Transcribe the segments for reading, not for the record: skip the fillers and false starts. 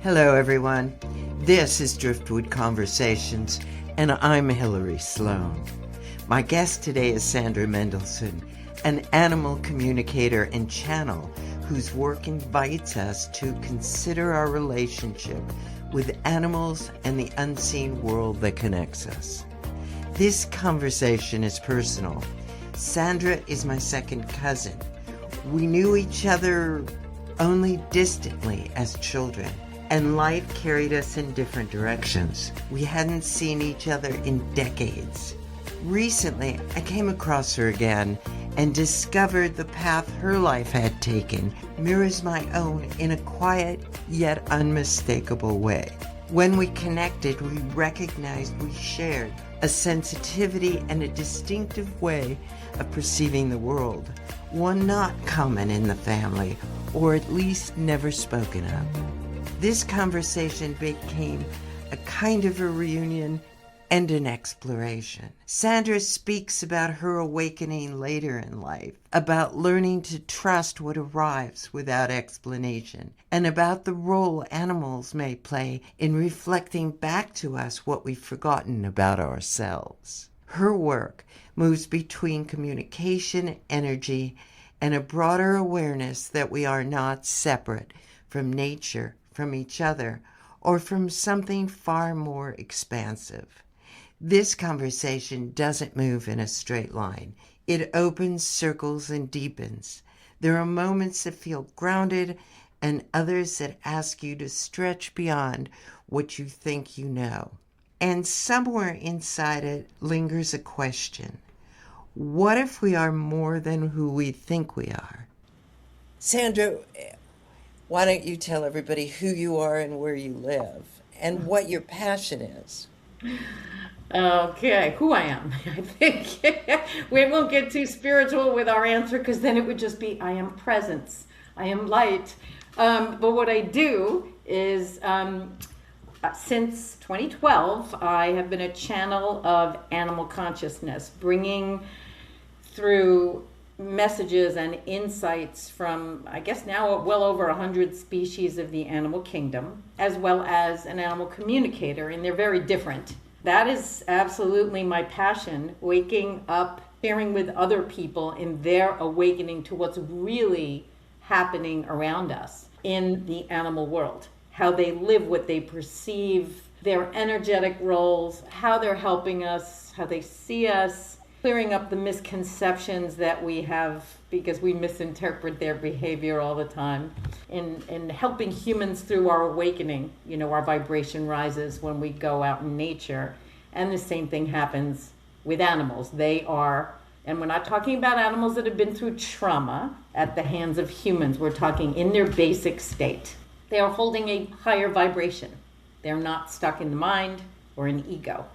Hello, everyone. This is Driftwood Conversations, and I'm Hillary Sloan. My guest today is Sandra Mendelson, an animal communicator and channel whose work invites us to consider our relationship with animals and the unseen world that connects us. This conversation is personal. Sandra is my second cousin. We knew each other only distantly as children, and life carried us in different directions. We hadn't seen each other in decades. Recently, I came across her again and discovered the path her life had taken mirrors my own in a quiet yet unmistakable way. When we connected, we recognized we shared a sensitivity and a distinctive way of perceiving the world, one not common in the family, or at least never spoken of. This conversation became a kind of a reunion and an exploration. Sandra speaks about her awakening later in life, about learning to trust what arrives without explanation, and about the role animals may play in reflecting back to us what we've forgotten about ourselves. Her work moves between communication, energy, and a broader awareness that we are not separate from nature, from each other, or from something far more expansive. This conversation doesn't move in a straight line. It opens, circles, and deepens. There are moments that feel grounded and others that ask you to stretch beyond what you think you know. And somewhere inside it lingers a question. What if we are more than who we think we are? Sandra, why don't you tell everybody who you are and where you live and what your passion is? Okay, who I am. I think we won't get too spiritual with our answer because then it would just be I am presence, I am light. But what I do is since 2012, I have been a channel of animal consciousness, bringing through messages and insights from, I guess now well over 100 species of the animal kingdom, as well as an animal communicator, and they're very different. That is absolutely my passion, waking up, sharing with other people in their awakening to what's really happening around us in the animal world, how they live, what they perceive, their energetic roles, how they're helping us, how they see us, clearing up the misconceptions that we have because we misinterpret their behavior all the time, and helping humans through our awakening. You know, our vibration rises when we go out in nature, and the same thing happens with animals. They are, and we're not talking about animals that have been through trauma at the hands of humans. We're talking in their basic state. They are holding a higher vibration. They're not stuck in the mind or in ego.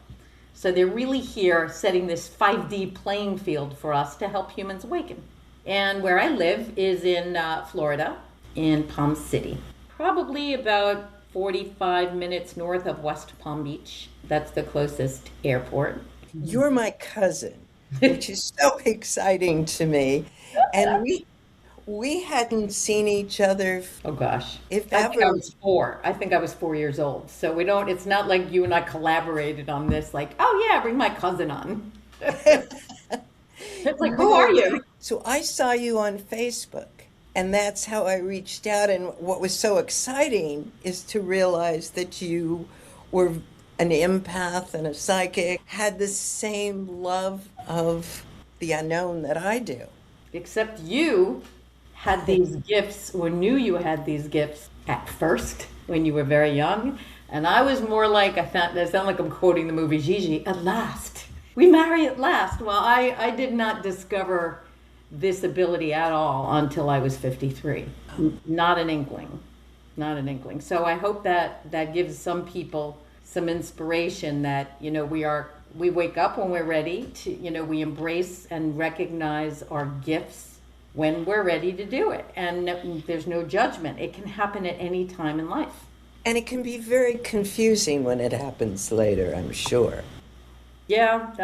So they're really here setting this 5D playing field for us to help humans awaken. And where I live is in Florida, in Palm City. Probably about 45 minutes north of West Palm Beach. That's the closest airport. You're my cousin, which is so exciting to me. And we hadn't seen each other. Oh gosh. If I think ever. I was 4. I think I was 4 years old. So it's not like you and I collaborated on this, like, oh yeah, bring my cousin on. It's like, who are you? So I saw you on Facebook, and that's how I reached out. And what was so exciting is to realize that you were an empath and a psychic, had the same love of the unknown that I do. Except you had these gifts, or knew you had these gifts at first when you were very young. And I was more like, I sound like I'm quoting the movie Gigi, at last. We marry at last. Well, I did not discover this ability at all until I was 53. Not an inkling. Not an inkling. So I hope that gives some people some inspiration that, you know, we wake up when we're ready to, you know, we embrace and recognize our gifts when we're ready to do it. And there's no judgment. It can happen at any time in life. And it can be very confusing when it happens later, I'm sure. Yeah,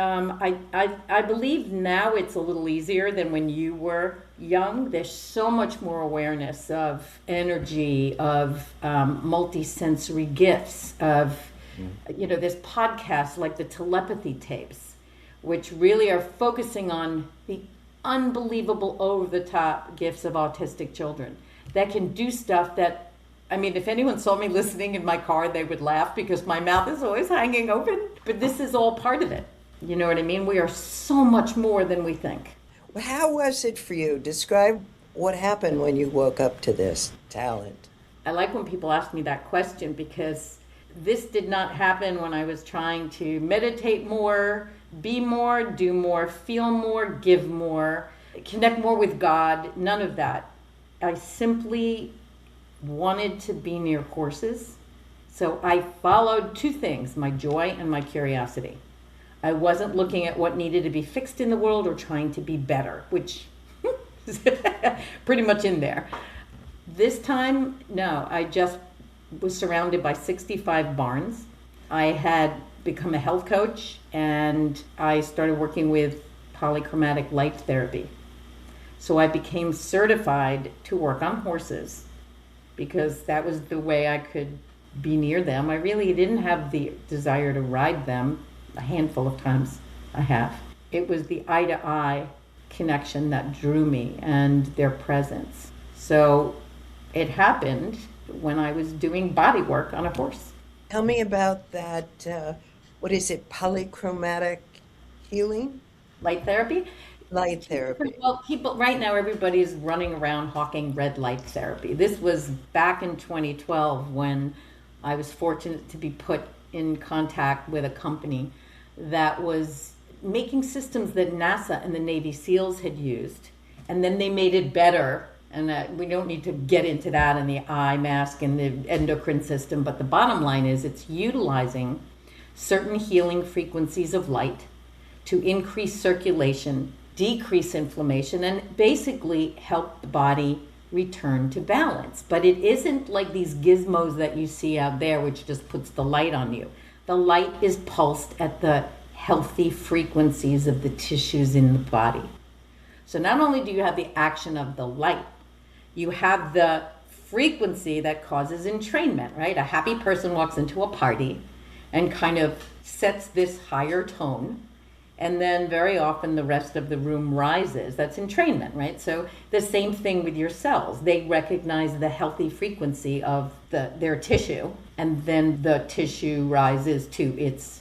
I believe now it's a little easier than when you were young. There's so much more awareness of energy, of multisensory gifts, of, there's podcasts like the telepathy tapes, which really are focusing on the unbelievable over the top gifts of autistic children that can do stuff that, I mean, if anyone saw me listening in my car, they would laugh because my mouth is always hanging open. But this is all part of it. You know what I mean? We are so much more than we think. How was it for you? Describe what happened when you woke up to this talent. I like when people ask me that question because this did not happen when I was trying to meditate more, be more, do more, feel more, give more, connect more with God. None of that. I simply wanted to be near horses. So I followed two things, my joy and my curiosity. I wasn't looking at what needed to be fixed in the world or trying to be better, which is pretty much in there. This time, no, I just was surrounded by 65 barns. I had become a health coach and I started working with polychromatic light therapy. So I became certified to work on horses because that was the way I could be near them. I really didn't have the desire to ride them. A handful of times I have. It was the eye-to-eye connection that drew me and their presence. So it happened when I was doing body work on a horse. Tell me about that, what is it, polychromatic healing? Light therapy? Light therapy. Well, people, right now everybody's running around hawking red light therapy. This was back in 2012 when I was fortunate to be put in contact with a company that was making systems that NASA and the Navy SEALs had used. And then they made it better. And we don't need to get into that and the eye mask and the endocrine system. But the bottom line is it's utilizing certain healing frequencies of light to increase circulation, decrease inflammation, and basically help the body return to balance. But it isn't like these gizmos that you see out there, which just puts the light on you. The light is pulsed at the healthy frequencies of the tissues in the body. So not only do you have the action of the light, you have the frequency that causes entrainment, right? A happy person walks into a party and kind of sets this higher tone. And then very often the rest of the room rises. That's entrainment, right? So the same thing with your cells. They recognize the healthy frequency of their tissue, and then the tissue rises to its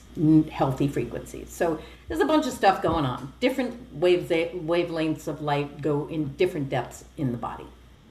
healthy frequencies. So there's a bunch of stuff going on. Different wavelengths of light go in different depths in the body.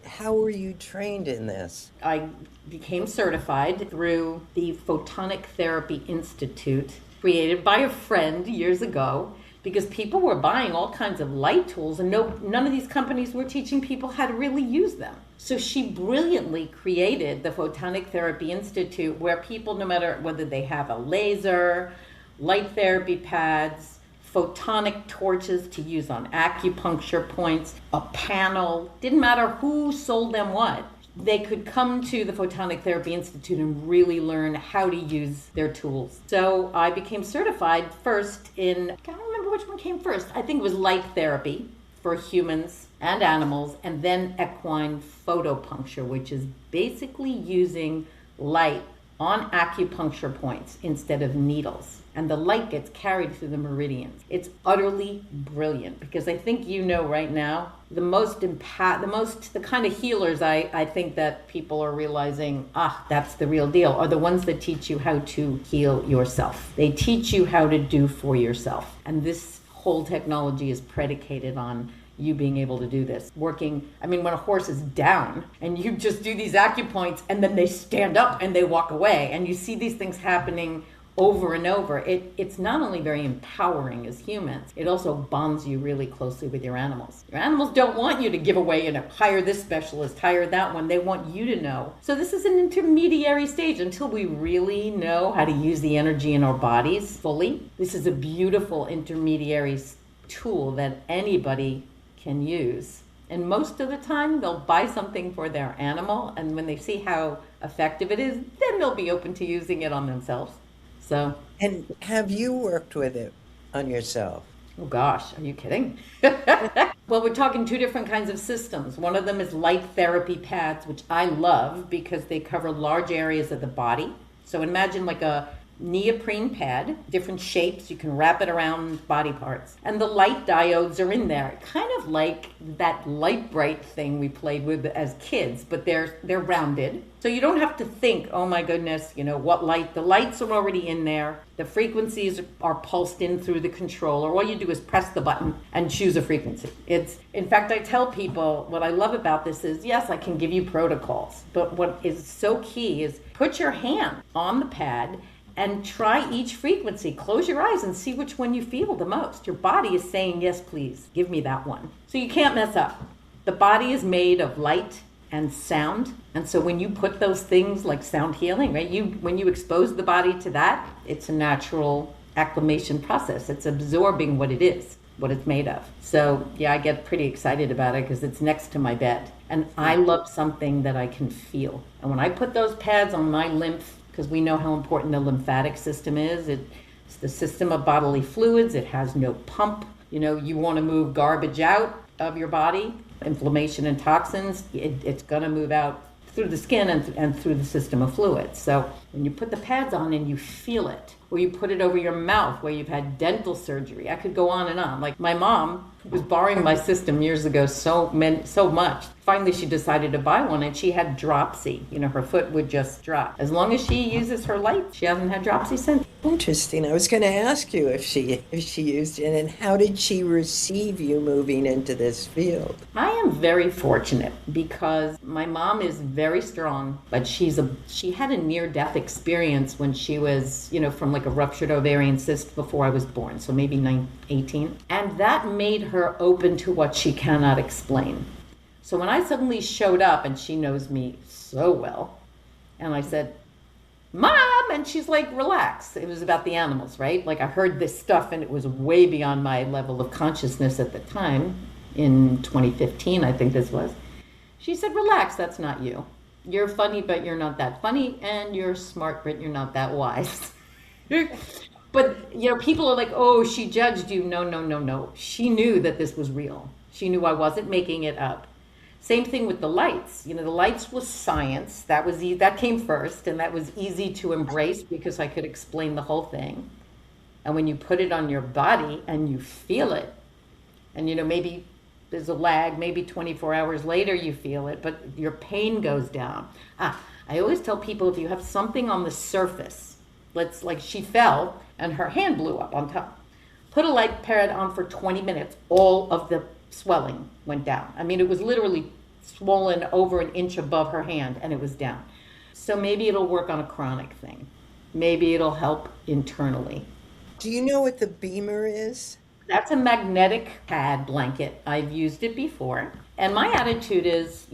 How were you trained in this? I became certified through the Photonic Therapy Institute, created by a friend years ago, because people were buying all kinds of light tools and none of these companies were teaching people how to really use them. So she brilliantly created the Photonic Therapy Institute, where people, no matter whether they have a laser, light therapy pads, photonic torches to use on acupuncture points, a panel, didn't matter who sold them what. They could come to the Photonic Therapy Institute and really learn how to use their tools. So I became certified first in, I can't remember which one came first. I think it was light therapy for humans and animals, and then equine photopuncture, which is basically using light on acupuncture points instead of needles. And the light gets carried through the meridians. It's utterly brilliant, because I think right now, the kind of healers I think that people are realizing, that's the real deal, are the ones that teach you how to heal yourself. They teach you how to do for yourself. And this whole technology is predicated on you being able to do this. When a horse is down and you just do these acupoints and then they stand up and they walk away, and you see these things happening over and over, it's not only very empowering as humans, it also bonds you really closely with your animals. Your animals don't want you to give away and hire this specialist, hire that one. They want you to know. So this is an intermediary stage until we really know how to use the energy in our bodies fully. This is a beautiful intermediary tool that anybody can use. And most of the time they'll buy something for their animal, and when they see how effective it is, then they'll be open to using it on themselves. So, And have you worked with it on yourself? Oh gosh, are you kidding? Well, we're talking two different kinds of systems. One of them is light therapy pads, which I love because they cover large areas of the body. So imagine like a neoprene pad, different shapes. You can wrap it around body parts. And the light diodes are in there, kind of like that light bright thing we played with as kids, but they're rounded. So you don't have to think, oh my goodness, what light. The lights are already in there. The frequencies are pulsed in through the controller. All you do is press the button and choose a frequency. In fact, I tell people what I love about this is, yes, I can give you protocols, but what is so key is put your hand on the pad and try each frequency. Close your eyes and see which one you feel the most. Your body is saying, yes, please, give me that one. So you can't mess up. The body is made of light and sound. And so when you put those things like sound healing, right? When you expose the body to that, it's a natural acclimation process. It's absorbing what it is, what it's made of. So yeah, I get pretty excited about it because it's next to my bed. And I love something that I can feel. And when I put those pads on my lymph, because we know how important the lymphatic system is. It's the system of bodily fluids. It has no pump. You want to move garbage out of your body, inflammation and toxins. It's going to move out through the skin and through the system of fluids. So when you put the pads on and you feel it, or you put it over your mouth where you've had dental surgery, I could go on and on. Like my mom was borrowing my system years ago so much. Finally, she decided to buy one, and she had dropsy. Her foot would just drop. As long as she uses her light, she hasn't had dropsy since. Interesting. I was going to ask you if she used it, and how did she receive you moving into this field? I am very fortunate because my mom is very strong, but she had a near-death experience when she was, from like a ruptured ovarian cyst before I was born, so maybe 18. And that made her open to what she cannot explain. So when I suddenly showed up, and she knows me so well, and I said, Mom, and she's like, relax. It was about the animals, right? Like I heard this stuff and it was way beyond my level of consciousness at the time, in 2015, I think this was. She said, relax, that's not you. You're funny, but you're not that funny, and you're smart, but you're not that wise. But, people are like, oh, she judged you. No. She knew that this was real. She knew I wasn't making it up. Same thing with the lights. The lights was science. That came first, and that was easy to embrace because I could explain the whole thing. And when you put it on your body and you feel it, and maybe there's a lag, maybe 24 hours later you feel it, but your pain goes down. I always tell people, if you have something on the surface, like she fell and her hand blew up on top, put a light pad on for 20 minutes, all of the swelling went down. I mean, it was literally swollen over an inch above her hand, and it was down. So maybe it'll work on a chronic thing. Maybe it'll help internally. Do you know what the beamer is? That's a magnetic pad blanket. I've used it before. And my attitude is,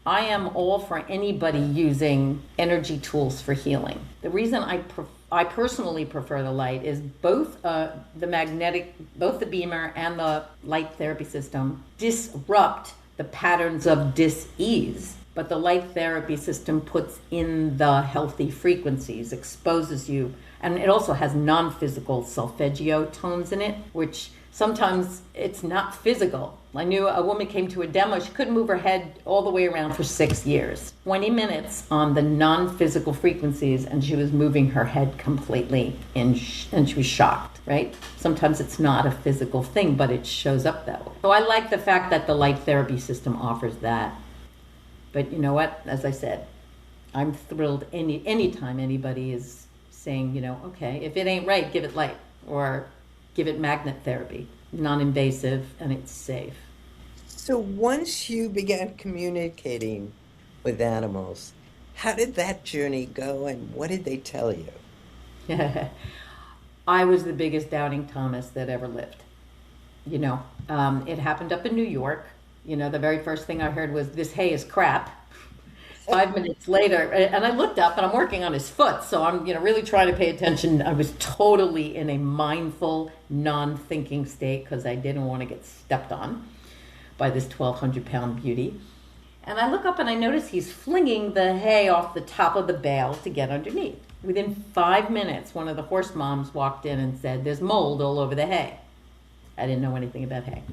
I am all for anybody using energy tools for healing. The reason I personally prefer the light is both the beamer and the light therapy system disrupt the patterns of dis-ease. But the light therapy system puts in the healthy frequencies, exposes you. And it also has non-physical solfeggio tones in it, which sometimes it's not physical. I knew a woman came to a demo, she couldn't move her head all the way around for 6 years. 20 minutes on the non-physical frequencies, and she was moving her head completely, and she was shocked, right? Sometimes it's not a physical thing, but it shows up that way. So I like the fact that the light therapy system offers that. But you know what? As I said, I'm thrilled anytime anybody is saying, okay, if it ain't right, give it light, or give it magnet therapy, non-invasive, and it's safe. So once you began communicating with animals, how did that journey go, and what did they tell you? I was the biggest doubting Thomas that ever lived. It happened up in New York. The very first thing I heard was, this hay is crap. 5 minutes later, and I looked up, and I'm working on his foot, so I'm really trying to pay attention. I was totally in a mindful, non-thinking state because I didn't want to get stepped on by this 1,200-pound beauty. And I look up and I notice he's flinging the hay off the top of the bale to get underneath. Within 5 minutes, one of the horse moms walked in and said, "There's mold all over the hay." I didn't know anything about hay.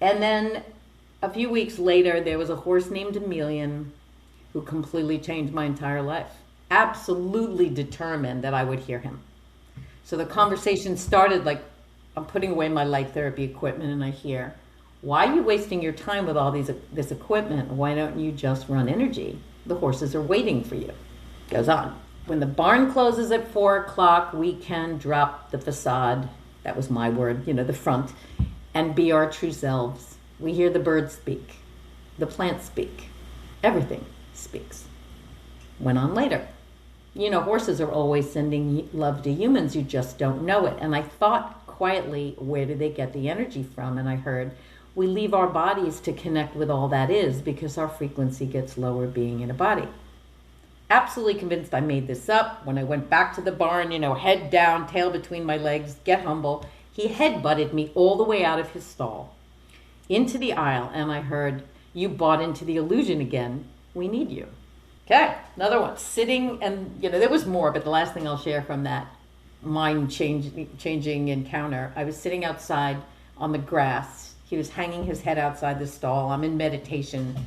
And then a few weeks later, there was a horse named Emelian who completely changed my entire life. Absolutely determined that I would hear him. So the conversation started like, I'm putting away my light therapy equipment and I hear, "Why are you wasting your time with all this equipment? Why don't you just run energy? The horses are waiting for you." Goes on. "When the barn closes at 4 o'clock, we can drop the facade." That was my word, the front, "and be our true selves. We hear the birds speak. The plants speak. Everything speaks." Went on later. Horses are always sending love to humans. You just don't know it. And I thought quietly, where do they get the energy from? And I heard, we leave our bodies to connect with all that is because our frequency gets lower being in a body. Absolutely convinced I made this up. When I went back to the barn, head down, tail between my legs, get humble, he head-butted me all the way out of his stall into the aisle. And I heard, "You bought into the illusion again. We need you." Okay, another one. Sitting, and there was more, but the last thing I'll share from that mind-changing encounter, I was sitting outside on the grass. He was hanging his head outside the stall. I'm in meditation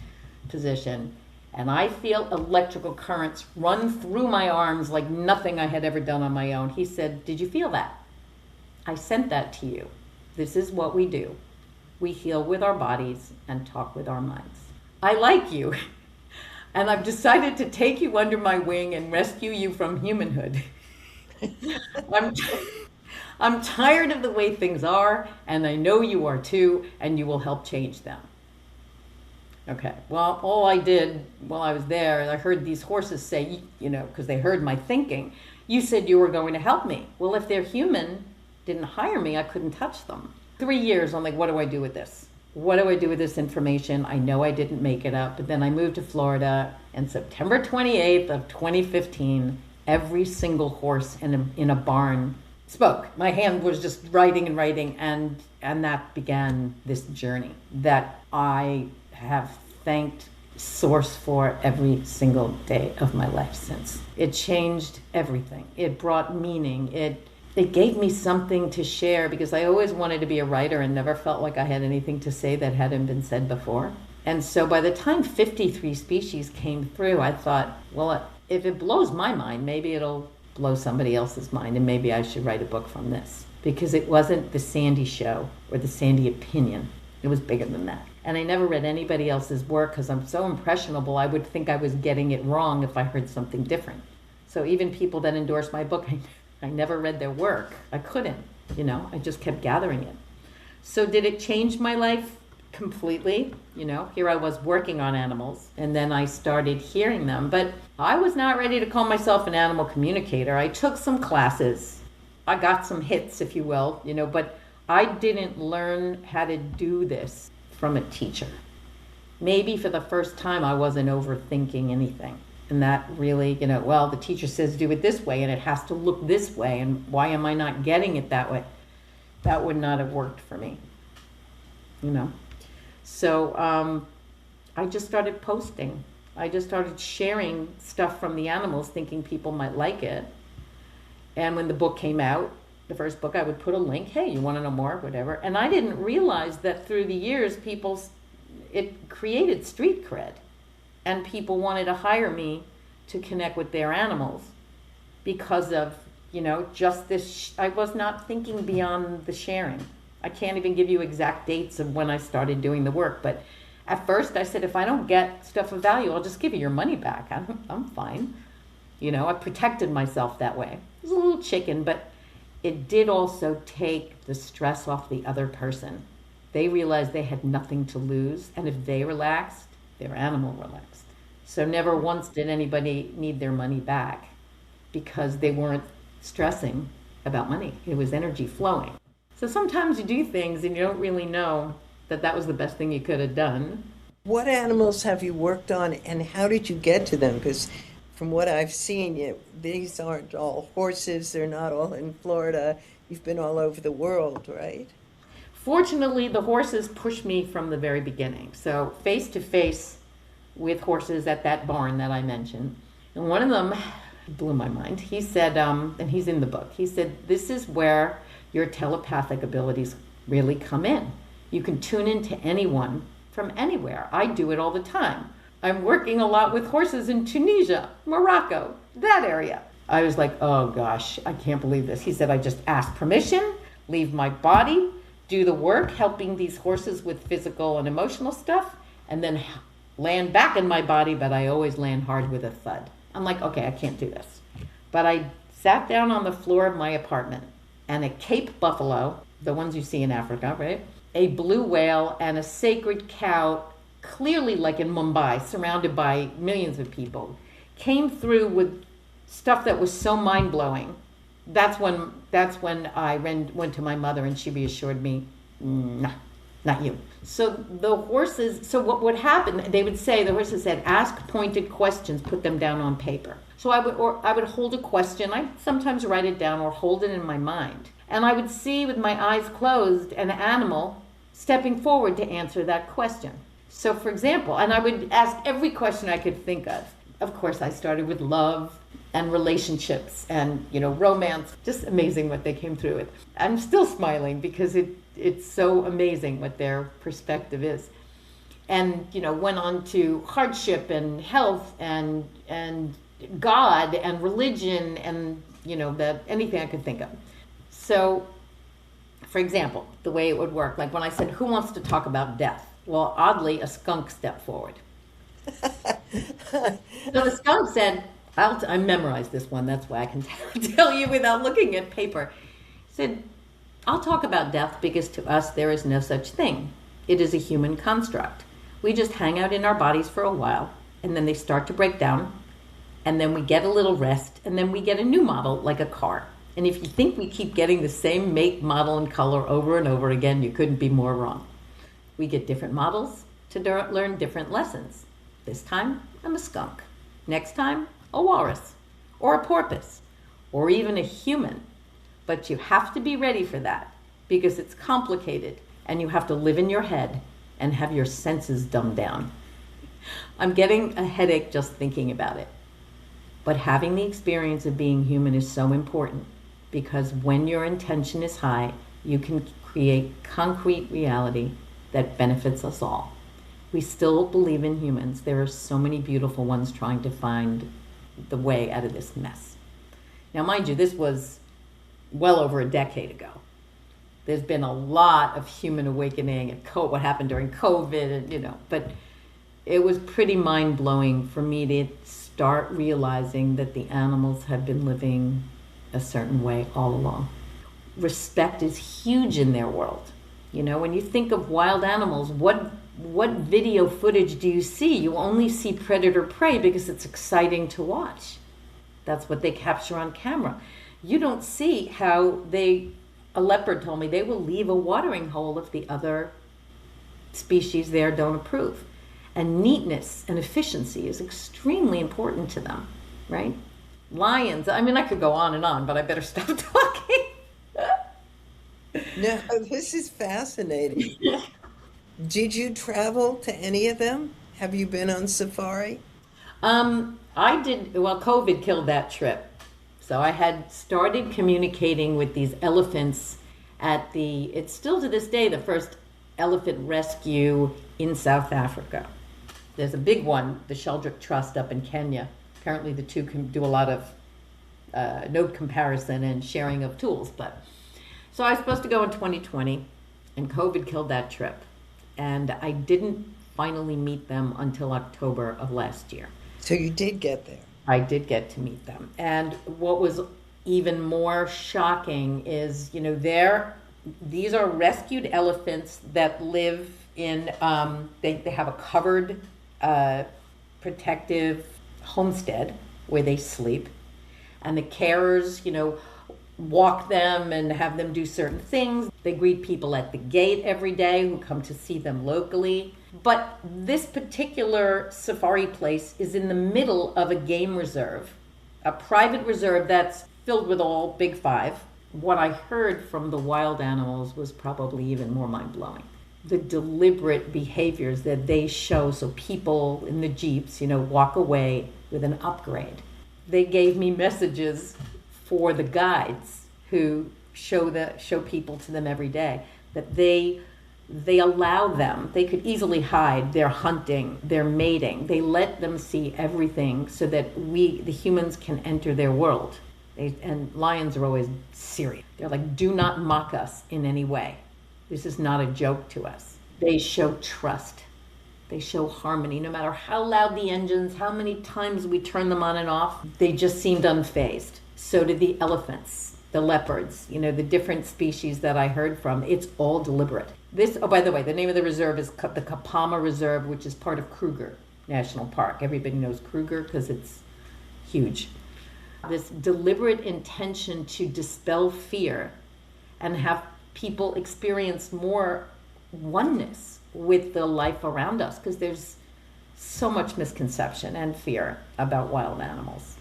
position, and I feel electrical currents run through my arms like nothing I had ever done on my own. He said, "Did you feel that? I sent that to you. This is what we do. We heal with our bodies and talk with our minds. I like you. And I've decided to take you under my wing and rescue you from humanhood. I'm tired of the way things are, and I know you are too, and you will help change them." Okay, well, all I did while I was there, I heard these horses say, because they heard my thinking, "You said you were going to help me." Well, if they're human, didn't hire me, I couldn't touch them. 3 years, I'm like, what do I do with this? What do I do with this information? I know I didn't make it up, but then I moved to Florida, and September 28th of 2015, every single horse in a barn spoke. My hand was just writing, and that began this journey that I have thanked Source for every single day of my life since. It changed everything. It brought meaning. It gave me something to share because I always wanted to be a writer and never felt like I had anything to say that hadn't been said before. And so by the time 53 species came through, I thought, well, if it blows my mind, maybe it'll blow somebody else's mind, and maybe I should write a book from this. Because it wasn't the Sandy show or the Sandy opinion. It was bigger than that. And I never read anybody else's work because I'm so impressionable, I would think I was getting it wrong if I heard something different. So even people that endorsed my book, I never read their work. I couldn't, I just kept gathering it. So did it change my life? Completely. Here I was working on animals, and then I started hearing them, but I was not ready to call myself an animal communicator. I took some classes. I got some hits, if you will, but I didn't learn how to do this from a teacher. Maybe for the first time I wasn't overthinking anything. And that really, the teacher says do it this way and it has to look this way, and why am I not getting it that way? That would not have worked for me, So I just started posting. I just started sharing stuff from the animals, thinking people might like it. And when the book came out, the first book, I would put a link, hey, you want to know more, whatever. And I didn't realize that through the years, it created street cred. And people wanted to hire me to connect with their animals because of, just this. I was not thinking beyond the sharing. I can't even give you exact dates of when I started doing the work. But at first I said, if I don't get stuff of value, I'll just give you your money back. I'm fine. I protected myself that way. It was a little chicken, but it did also take the stress off the other person. They realized they had nothing to lose. And if they relaxed, their animal relaxed. So never once did anybody need their money back because they weren't stressing about money. It was energy flowing. So sometimes you do things and you don't really know that was the best thing you could have done. What animals have you worked on, and how did you get to them? Because from what I've seen, these aren't all horses. They're not all in Florida. You've been all over the world, right? Fortunately, the horses pushed me from the very beginning. So face to face with horses at that barn that I mentioned. And one of them blew my mind. He said, and he's in the book, he said, this is where your telepathic abilities really come in. You can tune into anyone from anywhere. I do it all the time. I'm working a lot with horses in Tunisia, Morocco, that area. I was like, oh gosh, I can't believe this. He said, I just ask permission, leave my body, do the work, helping these horses with physical and emotional stuff, and then land back in my body, but I always land hard with a thud. I'm like, okay, I can't do this. But I sat down on the floor of my apartment, and a Cape buffalo, the ones you see in Africa, right? A blue whale and a sacred cow, clearly like in Mumbai, surrounded by millions of people, came through with stuff that was so mind-blowing. That's when I went to my mother, and she reassured me, nah, not you. So the horses, so what would happen, they would say, the horses said, ask pointed questions, put them down on paper. So I would hold a question, I sometimes write it down or hold it in my mind. And I would see with my eyes closed an animal stepping forward to answer that question. So for example, and I would ask every question I could think of. Of course, I started with love and relationships and, romance. Just amazing what they came through with. I'm still smiling because it's so amazing what their perspective is. And, went on to hardship and health and God and religion and, anything I could think of. So, for example, the way it would work, like when I said, who wants to talk about death? Well, oddly, a skunk stepped forward. So the skunk said, I memorized this one, that's why I can tell you without looking at paper. He said, I'll talk about death because to us there is no such thing. It is a human construct. We just hang out in our bodies for a while, and then they start to break down, and then we get a little rest, and then we get a new model like a car. And if you think we keep getting the same make, model, and color over and over again, you couldn't be more wrong. We get different models to learn different lessons. This time, I'm a skunk. Next time, a walrus, or a porpoise, or even a human. But you have to be ready for that because it's complicated and you have to live in your head and have your senses dumbed down. I'm getting a headache just thinking about it. But having the experience of being human is so important because when your intention is high, you can create concrete reality that benefits us all. We still believe in humans. There are so many beautiful ones trying to find the way out of this mess. Now, mind you, this was well over a decade ago. There's been a lot of human awakening and what happened during COVID, and but it was pretty mind-blowing for me to start realizing that the animals have been living a certain way all along. Respect is huge in their world. When you think of wild animals, what video footage do you see? You only see predator-prey because it's exciting to watch. That's what they capture on camera. You don't see how a leopard told me they will leave a watering hole if the other species there don't approve. And neatness and efficiency is extremely important to them, right? Lions, I could go on and on, but I better stop talking. No, this is fascinating. Did you travel to any of them? Have you been on safari? I did, COVID killed that trip. So I had started communicating with these elephants it's still to this day the first elephant rescue in South Africa. There's a big one, the Sheldrick Trust up in Kenya. Apparently the two can do a lot of node comparison and sharing of tools. So I was supposed to go in 2020 and COVID killed that trip. And I didn't finally meet them until October of last year. So you did get there. I did get to meet them. And what was even more shocking is, these are rescued elephants that live in, they have a covered protective homestead where they sleep. And the carers, walk them and have them do certain things. They greet people at the gate every day who come to see them locally. But this particular safari place is in the middle of a game reserve, a private reserve that's filled with all big five. What I heard from the wild animals was probably even more mind-blowing. The deliberate behaviors that they show, so people in the Jeeps, walk away with an upgrade. they gave me messages for the guides who show people to them every day, that they allow them, they could easily hide their hunting, their mating. They let them see everything so that the humans, can enter their world. And lions are always serious. They're like, do not mock us in any way. This is not a joke to us. They show trust. They show harmony. No matter how loud the engines, how many times we turn them on and off, they just seemed unfazed. So did the elephants, the leopards, the different species that I heard from. It's all deliberate. By the way, the name of the reserve is the Kapama Reserve, which is part of Kruger National Park. Everybody knows Kruger because it's huge. This deliberate intention to dispel fear and have people experience more oneness with the life around us, because there's so much misconception and fear about wild animals,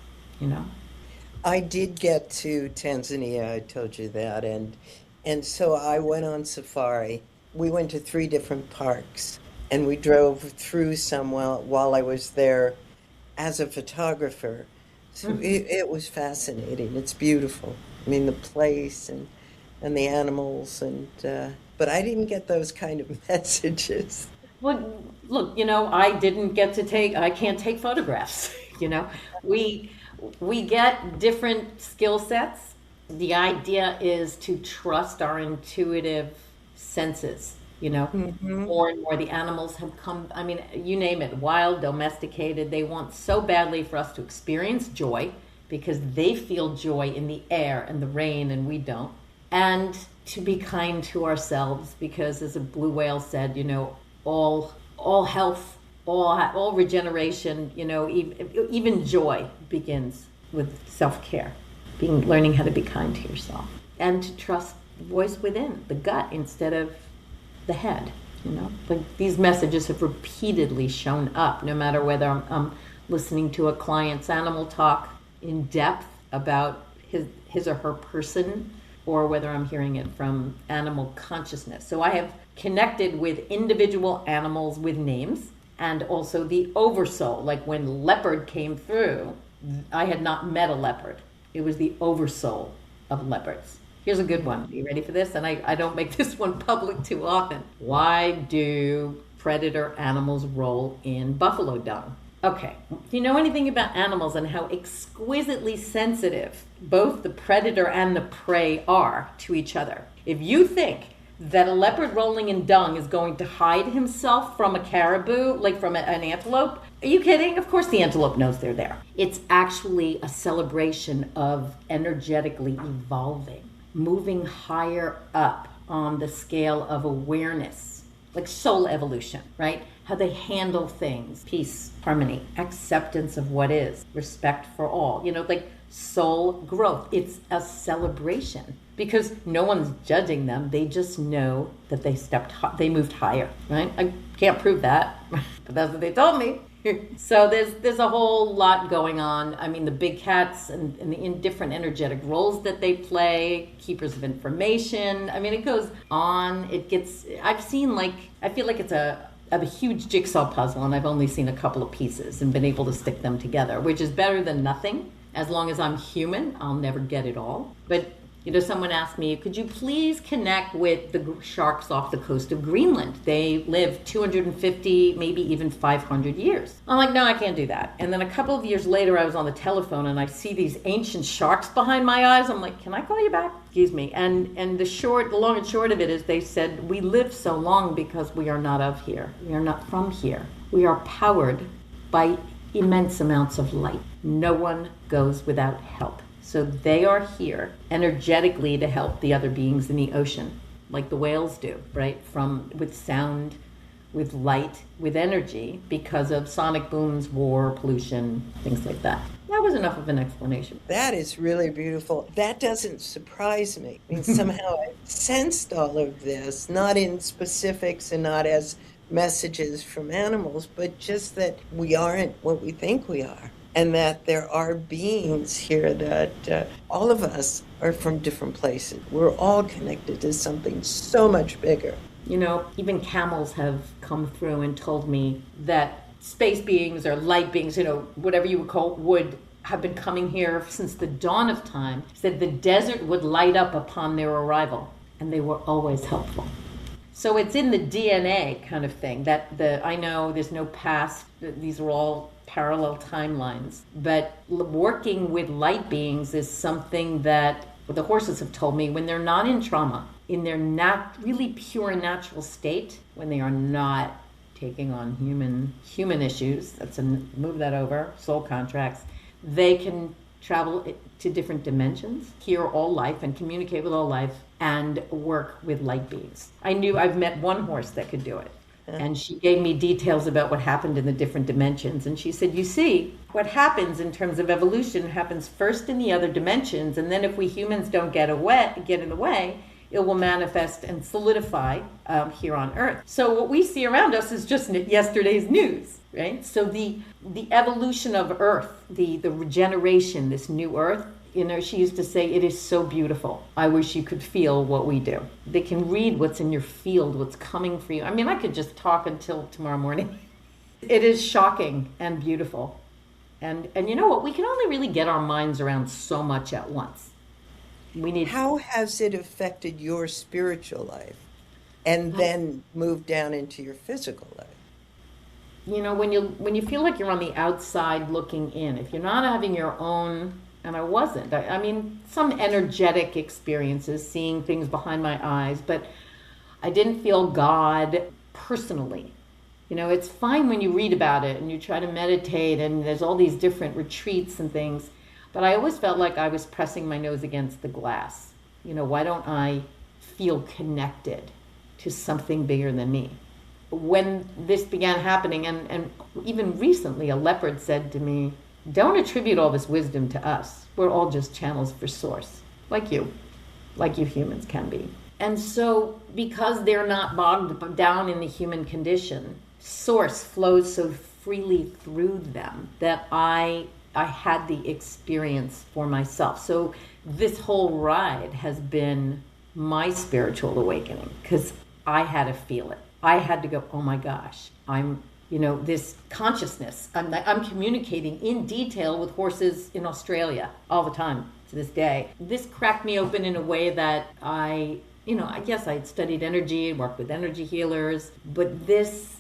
I did get to Tanzania, I told you that, and so I went on safari. We went to 3 different parks, and we drove through some while I was there as a photographer. So it was fascinating. It's beautiful. I mean, the place and the animals, but I didn't get those kind of messages. Well, look, I can't take photographs. We get different skill sets. The idea is to trust our intuitive senses. More and more the animals have come, you name it, wild, domesticated. They want so badly for us to experience joy, because they feel joy in the air and the rain and we don't. And to be kind to ourselves, because as a blue whale said, all health, all regeneration, even joy begins with self-care, learning how to be kind to yourself and to trust the voice within, the gut instead of the head. Like these messages have repeatedly shown up, no matter whether I'm listening to a client's animal talk in depth about his or her person, or whether I'm hearing it from animal consciousness. So I have connected with individual animals with names, and also the oversoul. Like when leopard came through, I had not met a leopard. It was the oversoul of leopards. Here's a good one. Are you ready for this? And I don't make this one public too often. Why do predator animals roll in buffalo dung? Okay, do you know anything about animals and how exquisitely sensitive both the predator and the prey are to each other? If you think that a leopard rolling in dung is going to hide himself from a caribou, like from an antelope, are you kidding? Of course the antelope knows they're there. It's actually a celebration of energetically evolving, moving higher up on the scale of awareness, like soul evolution, right? How they handle things, peace, harmony, acceptance of what is, respect for all, like soul growth. It's a celebration because no one's judging them. They just know that they moved higher, right? I can't prove that, but that's what they told me. So there's a whole lot going on. The big cats and the different energetic roles that they play, keepers of information. It goes on. I feel like it's a huge jigsaw puzzle, and I've only seen a couple of pieces and been able to stick them together, which is better than nothing. As long as I'm human, I'll never get it all. But someone asked me, could you please connect with the sharks off the coast of Greenland? They live 250, maybe even 500 years. I'm like, no, I can't do that. And then a couple of years later, I was on the telephone and I see these ancient sharks behind my eyes. I'm like, can I call you back? Excuse me. And the long and short of it is they said, we live so long because we are not of here. We are not from here. We are powered by immense amounts of light. No one goes without help. So they are here energetically to help the other beings in the ocean, like the whales do, right? With sound, with light, with energy, because of sonic booms, war, pollution, things like that. That was enough of an explanation. That is really beautiful. That doesn't surprise me. Somehow I sensed all of this, not in specifics and not as messages from animals, but just that we aren't what we think we are. And that there are beings here that all of us are from different places. We're all connected to something so much bigger. Even camels have come through and told me that space beings or light beings, whatever you would call, would have been coming here since the dawn of time, said the desert would light up upon their arrival, and they were always helpful. So it's in the DNA kind of thing that I know there's no past, these are all parallel timelines, but working with light beings is something that the horses have told me when they're not in trauma, in their really pure natural state, when they are not taking on human issues, move that over, soul contracts, they can travel to different dimensions, hear all life and communicate with all life and work with light beings. I've met one horse that could do it. And she gave me details about what happened in the different dimensions. And she said, you see, what happens in terms of evolution happens first in the other dimensions. And then if we humans don't get in the way, it will manifest and solidify here on Earth. So what we see around us is just yesterday's news, right? So the evolution of Earth, the regeneration, this new Earth, she used to say, it is so beautiful. I wish you could feel what we do. They can read what's in your field, what's coming for you. I mean, I could just talk until tomorrow morning. It is shocking and beautiful. And you know what? We can only really get our minds around so much at once. How has it affected your spiritual life and then moved down into your physical life? When you feel like you're on the outside looking in, if you're not having your own, and I wasn't. I mean, some energetic experiences, seeing things behind my eyes, but I didn't feel God personally. It's fine when you read about it and you try to meditate and there's all these different retreats and things, but I always felt like I was pressing my nose against the glass. Why don't I feel connected to something bigger than me? When this began happening, and even recently, a leopard said to me, don't attribute all this wisdom to us. We're all just channels for source, like you humans can be. And so because they're not bogged down in the human condition, source flows so freely through them that I had the experience for myself. So this whole ride has been my spiritual awakening because I had to feel it. I had to go, oh my gosh, this consciousness. I'm communicating in detail with horses in Australia all the time to this day. This cracked me open in a way that I guess I had studied energy and worked with energy healers, but this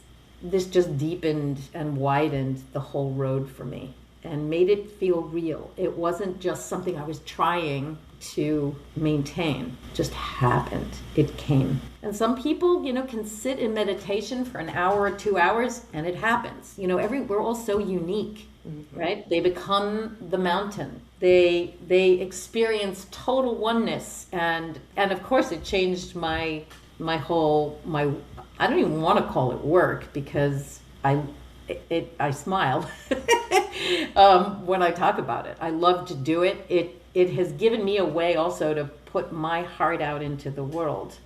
just deepened and widened the whole road for me and made it feel real. It wasn't just something I was trying to maintain. It just happened. It came. And some people, can sit in meditation for an hour or 2 hours and it happens. We're all so unique, right? They become the mountain. They experience total oneness. And of course it changed my I don't even want to call it work because I smile when I talk about it. I love to do it. It has given me a way also to put my heart out into the world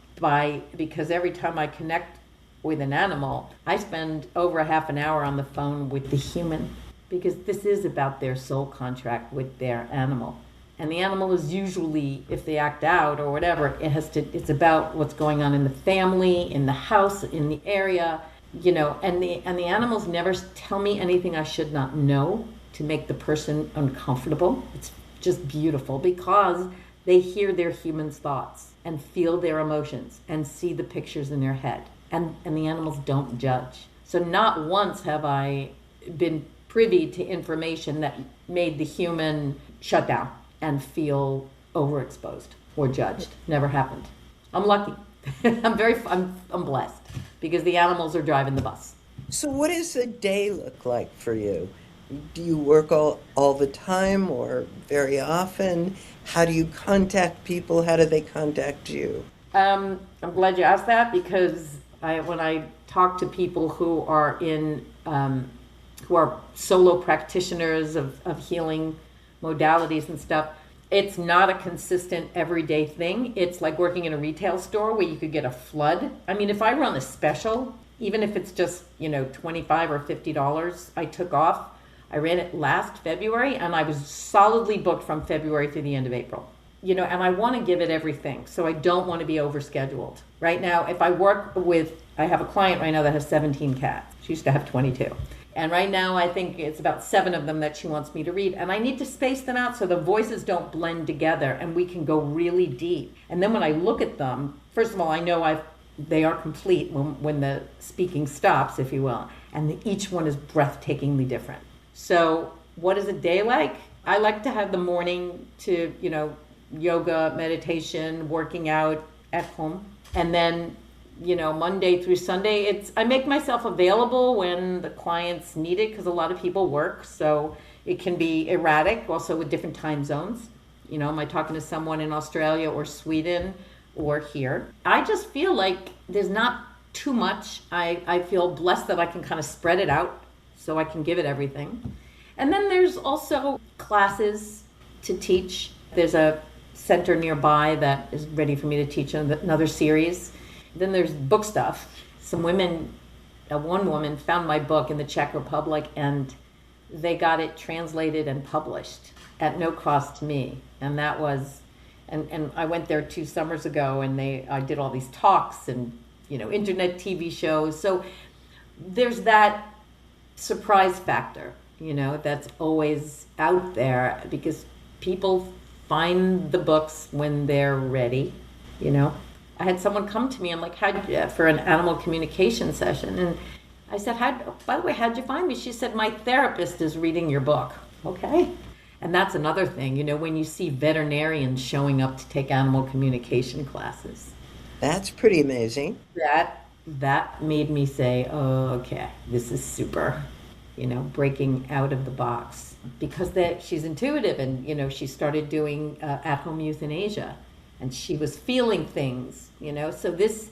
because every time I connect with an animal, I spend over a half an hour on the phone with the human because this is about their soul contract with their animal. And the animal is usually, if they act out or whatever, it's about what's going on in the family, in the house, in the area, and the animals never tell me anything I should not know to make the person uncomfortable. It's just beautiful because they hear their humans' thoughts and feel their emotions and see the pictures in their head. And the animals don't judge. So not once have I been privy to information that made the human shut down and feel overexposed or judged. Never happened. I'm lucky. I'm blessed because the animals are driving the bus. So what does a day look like for you? Do you work all the time or very often? How do you contact people? How do they contact you? I'm glad you asked that because when I talk to people who are who are solo practitioners of healing modalities and stuff, it's not a consistent everyday thing. It's like working in a retail store where you could get a flood. I mean, if I run a special, even if it's just, $25 or $50 I took off, I ran it last February and I was solidly booked from February through the end of April. And I want to give it everything. So I don't want to be overscheduled. Right now, if I have a client right now that has 17 cats. She used to have 22. And right now, I think it's about 7 of them that she wants me to read. And I need to space them out so the voices don't blend together and we can go really deep. And then when I look at them, first of all, I know they are complete when the speaking stops, if you will. And each one is breathtakingly different. So what is a day like? I like to have the morning to, yoga, meditation, working out at home. And then Monday through Sunday, I make myself available when the clients need it because a lot of people work. So it can be erratic also with different time zones. Am I talking to someone in Australia or Sweden or here? I just feel like there's not too much. I feel blessed that I can kind of spread it out so I can give it everything. And then there's also classes to teach. There's a center nearby that is ready for me to teach another series. Then there's book stuff. One woman found my book in the Czech Republic and they got it translated and published at no cost to me. And that was, and I went there 2 summers ago and I did all these talks and, internet TV shows. So there's that surprise factor, that's always out there because people find the books when they're ready, I had someone come to me and for an animal communication session. And I said, by the way, how'd you find me? She said, my therapist is reading your book. Okay. And that's another thing, when you see veterinarians showing up to take animal communication classes. That's pretty amazing. That made me say, oh, okay, this is super, breaking out of the box. Because she's intuitive and, she started doing at-home euthanasia. And she was feeling things, So this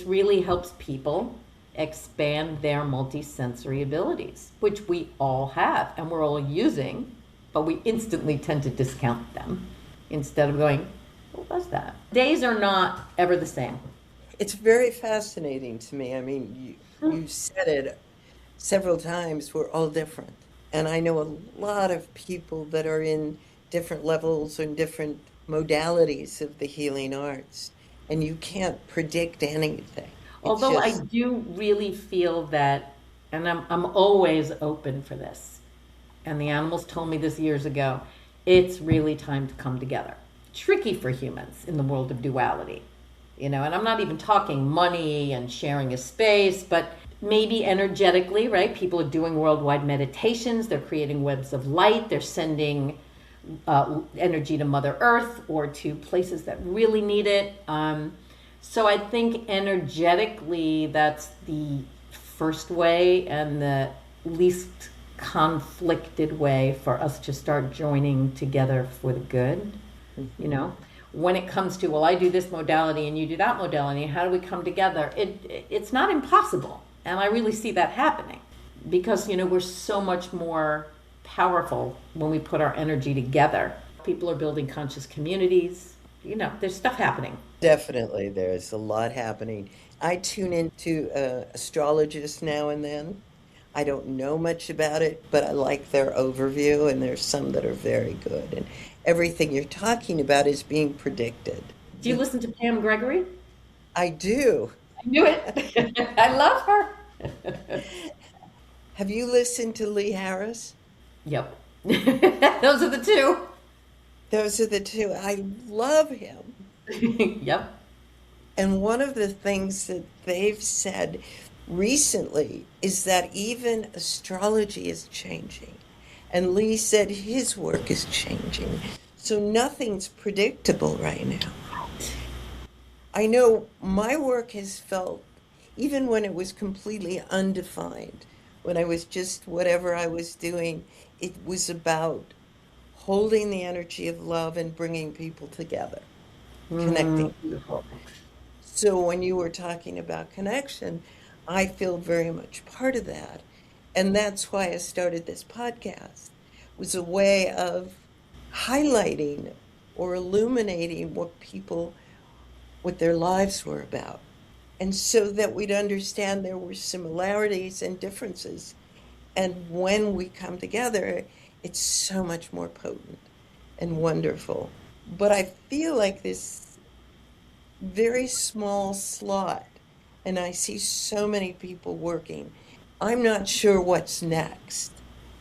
really helps people expand their multisensory abilities, which we all have and we're all using, but we instantly tend to discount them instead of going, what was that? Days are not ever the same. It's very fascinating to me. I mean, you said it several times, we're all different. And I know a lot of people that are in different levels and different modalities of the healing arts, and you can't predict anything. Although I do really feel that, and I'm always open for this, and the animals told me this years ago, it's really time to come together. Tricky for humans in the world of duality, and I'm not even talking money and sharing a space, but maybe energetically, right? People are doing worldwide meditations, they're creating webs of light, they're sending energy to Mother Earth or to places that really need it. So I think energetically, that's the first way and the least conflicted way for us to start joining together for the good. When it comes to, well, I do this modality and you do that modality, how do we come together? It's not impossible. And I really see that happening because, we're so much more powerful when we put our energy together. People are building conscious communities. There's stuff happening. Definitely, there's a lot happening. I tune into astrologists now and then. I don't know much about it, but I like their overview, and there's some that are very good. And everything you're talking about is being predicted. Do you listen to Pam Gregory? I do. I knew it. I love her. Have you listened to Lee Harris? Yep. Those are the two. Those are the two. I love him. Yep. And one of the things that they've said recently is that even astrology is changing. And Lee said his work is changing. So nothing's predictable right now. I know my work has felt, even when it was completely undefined, when I was just whatever I was doing, it was about holding the energy of love and bringing people together, connecting people. So when you were talking about connection, I feel very much part of that. And that's why I started this podcast. It was a way of highlighting or illuminating what their lives were about. And so that we'd understand there were similarities and differences. And when we come together, it's so much more potent and wonderful. But I feel like this very small slot, and I see so many people working I'm not sure what's next.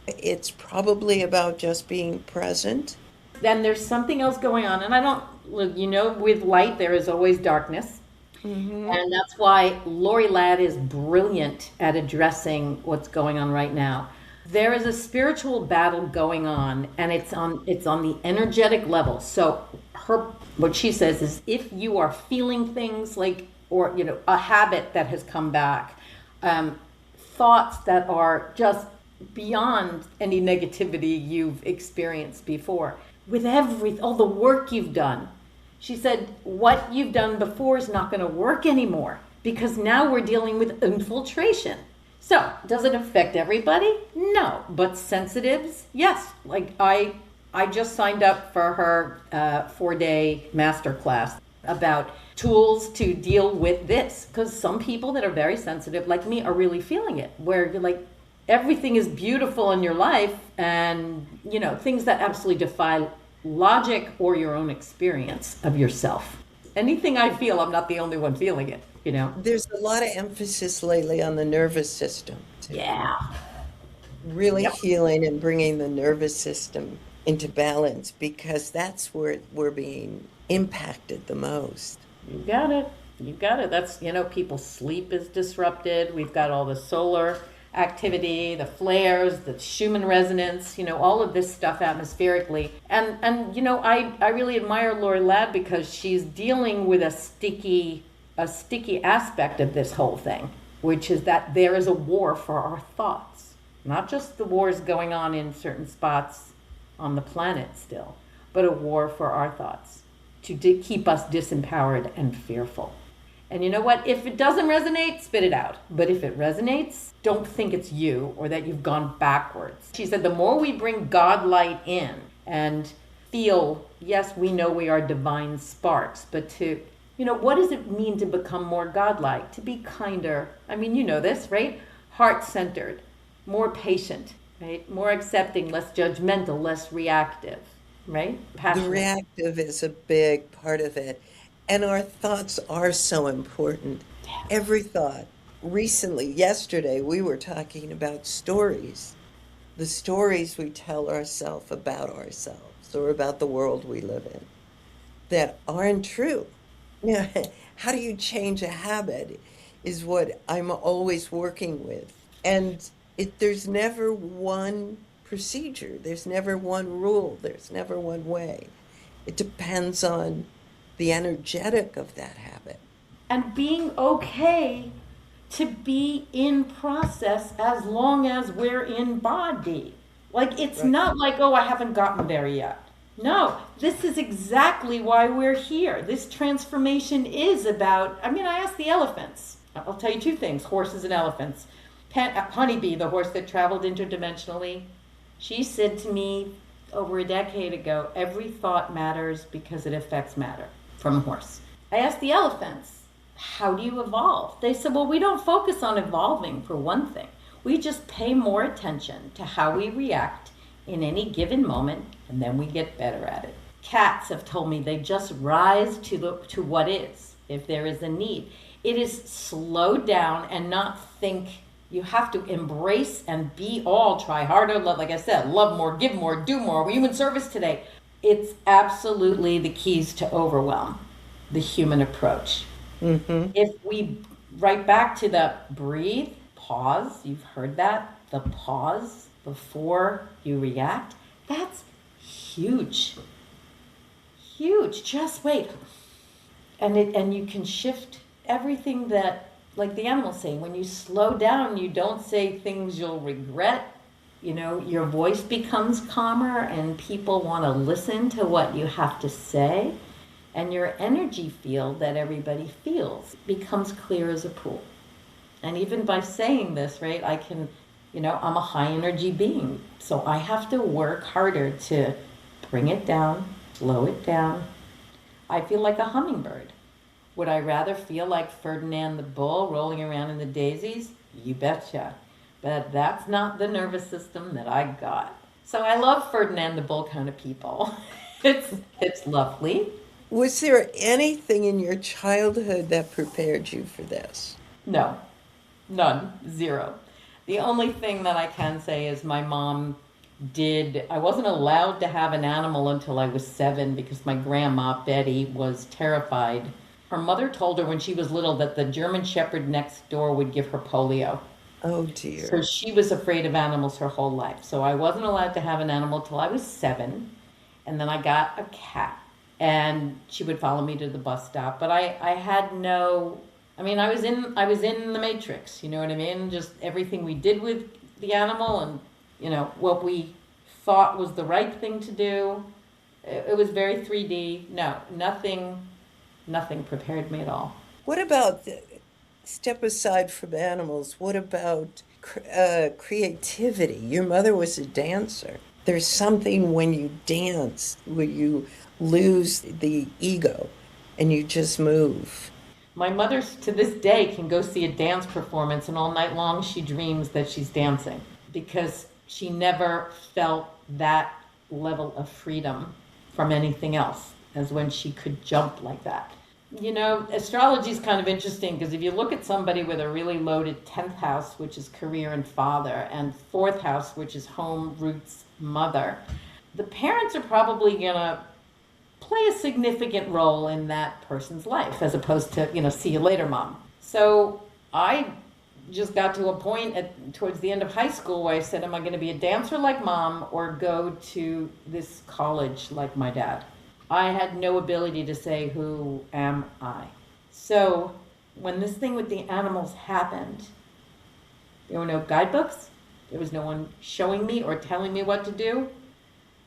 It's probably about just being present. Then there's something else going on. And I don't, look, with light, there is always darkness. And that's why Lori Ladd is brilliant at addressing what's going on right now. There is a spiritual battle going on, and it's on the energetic level. So what she says is, if you are feeling things like, or a habit that has come back, thoughts that are just beyond any negativity you've experienced before, with all the work you've done. She said, what you've done before is not going to work anymore, because now we're dealing with infiltration. So, does it affect everybody? No. But sensitives, yes. Like I just signed up for her 4-day masterclass about tools to deal with this, because some people that are very sensitive, like me, are really feeling it, where you're like, everything is beautiful in your life, and things that absolutely defy logic or your own experience of yourself. Anything I feel, I'm not the only one feeling it, There's a lot of emphasis lately on the nervous system, too. Yeah. Really Yep. healing and bringing the nervous system into balance, because that's where we're being impacted the most. You got it. You got it. That's, people's sleep is disrupted. We've got all the solar activity, the flares, the Schumann resonance, all of this stuff atmospherically. And I really admire Lori Ladd, because she's dealing with a sticky aspect of this whole thing, which is that there is a war for our thoughts. Not just the wars going on in certain spots on the planet still, but a war for our thoughts to keep us disempowered and fearful. And you know what? If it doesn't resonate, spit it out. But if it resonates, don't think it's you or that you've gone backwards. She said the more we bring God light in and feel, yes, we know we are divine sparks, but what does it mean to become more godlike? To be kinder. I mean, you know this, right? Heart-centered, more patient, right? More accepting, less judgmental, less reactive, right? Passionate. The reactive is a big part of it. And our thoughts are so important. Every thought. Recently, yesterday, we were talking about stories. The stories we tell ourselves about ourselves or about the world we live in that aren't true. How do you change a habit is what I'm always working with. And there's never one procedure. There's never one rule. There's never one way. It depends on the energetic of that habit. And being okay to be in process as long as we're in body. Like, it's Right. not like, oh, I haven't gotten there yet. No, this is exactly why we're here. This transformation is about, I asked the elephants. I'll tell you two things, horses and elephants. Honeybee, the horse that traveled interdimensionally, she said to me over a decade ago, every thought matters because it affects matter, from a horse. I asked the elephants, how do you evolve? They said, well, we don't focus on evolving, for one thing. We just pay more attention to how we react in any given moment, and then we get better at it. Cats have told me they just rise to what is, if there is a need. It is slow down and not think. You have to embrace and be all, try harder, love, like I said, love more, give more, do more, human service today. It's absolutely the keys to overwhelm, the human approach. Mm-hmm. If we, right back to the breathe, pause, you've heard that, the pause before you react, that's huge. Huge. Just wait. And you can shift everything that, like the animals say, when you slow down, you don't say things you'll regret. Your voice becomes calmer and people want to listen to what you have to say. And your energy field that everybody feels becomes clear as a pool. And even by saying this, right, I can, I'm a high energy being. So I have to work harder to bring it down, slow it down. I feel like a hummingbird. Would I rather feel like Ferdinand the Bull rolling around in the daisies? You betcha. But that's not the nervous system that I got. So I love Ferdinand the Bull kind of people. It's lovely. Was there anything in your childhood that prepared you for this? No, none, zero. The only thing that I can say is my mom I wasn't allowed to have an animal until I was 7 because my grandma, Betty, was terrified. Her mother told her when she was little that the German Shepherd next door would give her polio. Oh So dear. she was afraid of animals her whole life. So I wasn't allowed to have an animal till I was 7. And then I got a cat. And she would follow me to the bus stop. But I had no, I mean, I was in the matrix, you know what I mean? Just everything we did with the animal and, what we thought was the right thing to do. It was very 3D. No, nothing prepared me at all. What about, step aside from animals, what about creativity? Your mother was a dancer. There's something when you dance where you lose the ego and you just move. My mother, to this day, can go see a dance performance, and all night long she dreams that she's dancing because she never felt that level of freedom from anything else as when she could jump like that. Astrology is kind of interesting because if you look at somebody with a really loaded 10th house, which is career and father, and 4th house, which is home, roots, mother, the parents are probably going to play a significant role in that person's life as opposed to, see you later, mom. So I just got to a point towards the end of high school where I said, am I going to be a dancer like mom or go to this college like my dad? I had no ability to say, who am I? So when this thing with the animals happened, there were no guidebooks. There was no one showing me or telling me what to do.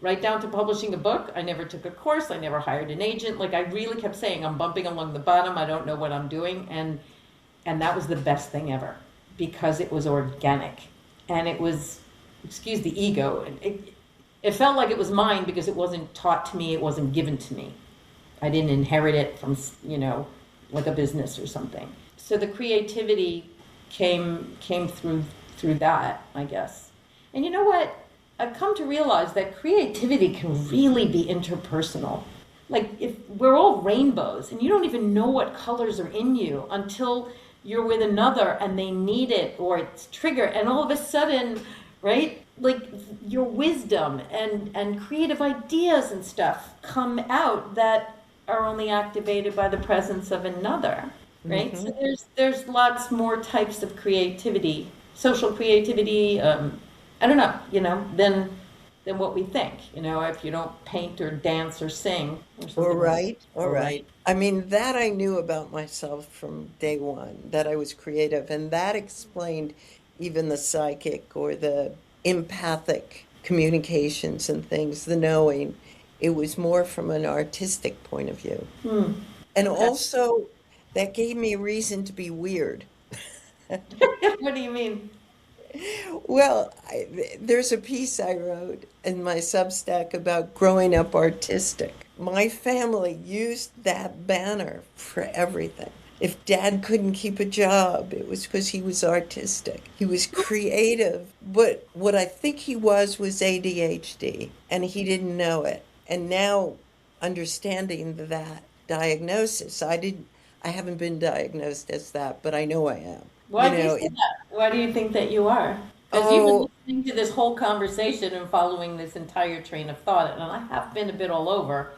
Right down to publishing a book. I never took a course. I never hired an agent. Like I really kept saying, I'm bumping along the bottom. I don't know what I'm doing. And that was the best thing ever because it was organic. And it was, excuse the ego, it felt like it was mine because it wasn't taught to me. It wasn't given to me. I didn't inherit it from, like a business or something. So the creativity came through that, I guess. And you know what? I've come to realize that creativity can really be interpersonal. Like if we're all rainbows and you don't even know what colors are in you until you're with another and they need it or it's triggered and all of a sudden, right? Like your wisdom and creative ideas and stuff come out that are only activated by the presence of another, right? Mm-hmm. So there's lots more types of creativity, social creativity, I don't know, than what we think, if you don't paint or dance or sing or something. All right. I mean, that I knew about myself from day one, that I was creative, and that explained even the psychic or the empathic communications and things, the knowing. It was more from an artistic point of view. And also, that gave me a reason to be weird. What do you mean? Well, there's a piece I wrote in my Substack about growing up artistic. My family used that banner for everything. If Dad couldn't keep a job, it was because he was artistic. He was creative, but what I think he was ADHD, and he didn't know it. And now, understanding that diagnosis, I haven't been diagnosed as that, but I know I am. Why do you say that? Why do you think that you are? Because you've been listening to this whole conversation and following this entire train of thought, and I have been a bit all over.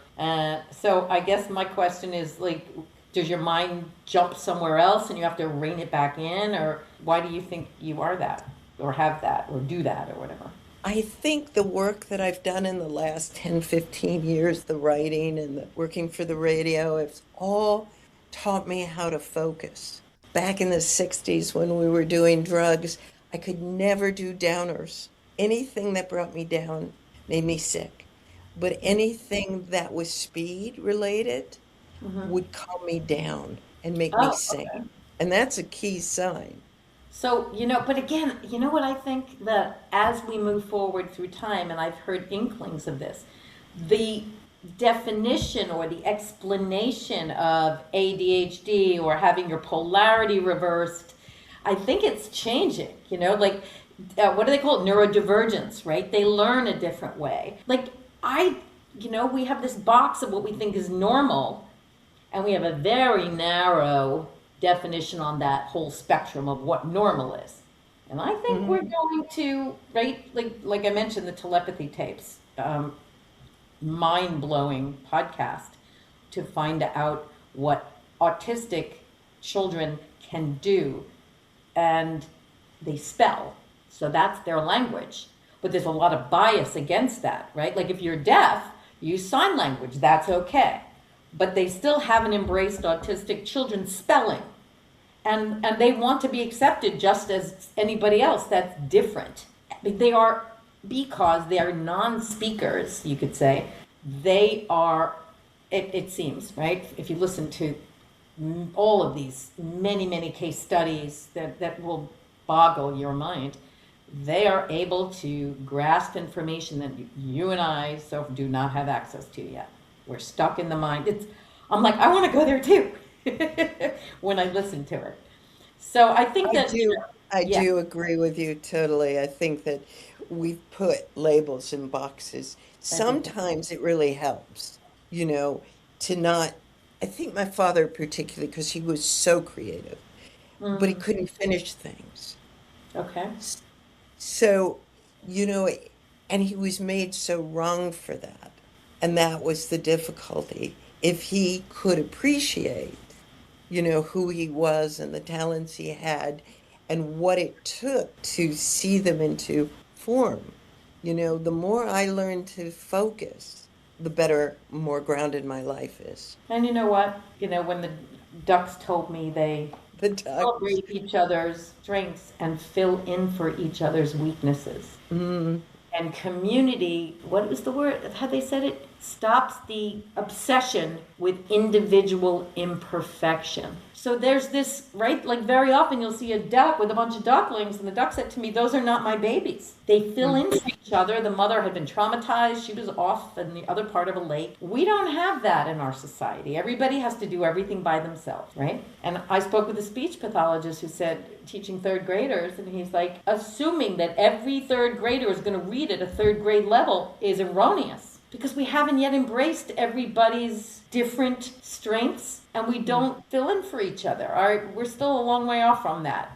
So I guess my question is, like, does your mind jump somewhere else and you have to rein it back in? Or why do you think you are that, or have that, or do that, or whatever? I think the work that I've done in the last 10, 15 years, the writing and the working for the radio, it's all taught me how to focus. Back in the 60s when we were doing drugs, I could never do downers. Anything that brought me down made me sick. But anything that was speed related would calm me down and make me sing. Okay. And that's a key sign. So, but again, you know what I think? That as we move forward through time, and I've heard inklings of this, the definition or the explanation of ADHD or having your polarity reversed, I think it's changing, like, what do they call it? Neurodivergence, right? They learn a different way. Like we have this box of what we think is normal, and we have a very narrow definition on that whole spectrum of what normal is. And I think we're going to, right, like I mentioned, the telepathy tapes, mind-blowing podcast to find out what autistic children can do. And they spell, so that's their language. But there's a lot of bias against that, right? Like if you're deaf, use sign language, that's okay. But they still haven't embraced autistic children's spelling. And they want to be accepted just as anybody else that's different. They are, because they are non-speakers, you could say, they are, it seems, right? If you listen to all of these many case studies that will boggle your mind, they are able to grasp information that you and I so do not have access to yet. We're stuck in the mind. I'm like, I want to go there too when I listen to it. So I think that I do agree with you totally. I think that we've put labels in boxes. Sometimes it really helps, to not. I think my father particularly, because he was so creative, but he couldn't finish things. Okay. So, and he was made so wrong for that. And that was the difficulty. If he could appreciate, who he was and the talents he had and what it took to see them into form, the more I learned to focus, the better, more grounded my life is. And you know what? When the ducks told me they celebrate each other's strengths and fill in for each other's weaknesses. And community, what was the word? How they said it? Stops the obsession with individual imperfection. So there's this, right? Like very often you'll see a duck with a bunch of ducklings, and the duck said to me, those are not my babies. They fill in for each other. The mother had been traumatized. She was off in the other part of a lake. We don't have that in our society. Everybody has to do everything by themselves, right? And I spoke with a speech pathologist who said, teaching third graders, and he's like, assuming that every third grader is going to read at a third grade level is erroneous, because we haven't yet embraced everybody's different strengths, and we don't fill in for each other. We're still a long way off from that,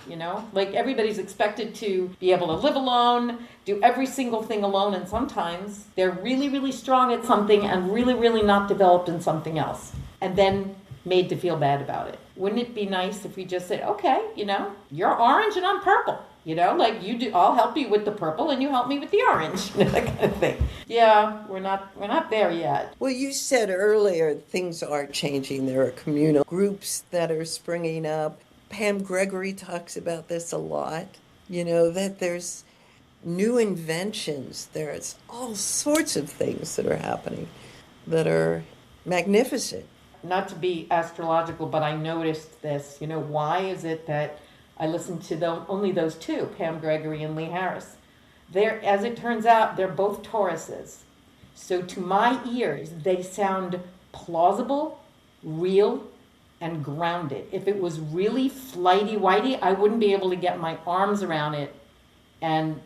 Like everybody's expected to be able to live alone, do every single thing alone, and sometimes they're really, really strong at something and really, really not developed in something else, and then made to feel bad about it. Wouldn't it be nice if we just said, okay, you're orange and I'm purple. Like you do, I'll help you with the purple and you help me with the orange, that kind of thing. Yeah, we're not there yet. Well, you said earlier things are changing. There are communal groups that are springing up. Pam Gregory talks about this a lot, that there's new inventions. There's all sorts of things that are happening that are magnificent. Not to be astrological, but I noticed this. Why is it that I listened to only those two, Pam Gregory and Lee Harris? As it turns out, they're both Tauruses. So to my ears, they sound plausible, real, and grounded. If it was really flighty-whitey, I wouldn't be able to get my arms around it and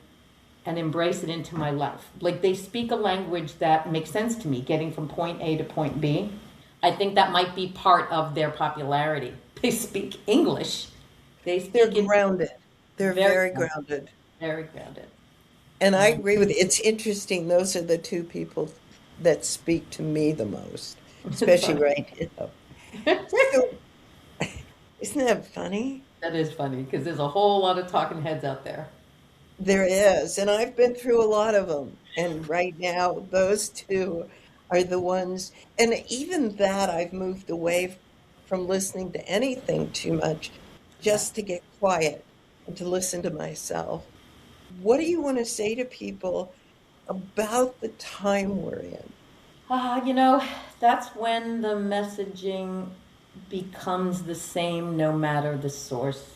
embrace it into my life. Like they speak a language that makes sense to me, getting from point A to point B. I think that might be part of their popularity. They speak English. They're grounded. They're very grounded. Very grounded. And I agree with you. It's interesting. Those are the two people that speak to me the most, especially right now. So, isn't that funny? That is funny, because there's a whole lot of talking heads out there. There is. And I've been through a lot of them. And right now, those two are the ones. And even that, I've moved away from listening to anything too much, just to get quiet and to listen to myself. What do you want to say to people about the time we're in? That's when the messaging becomes the same no matter the source.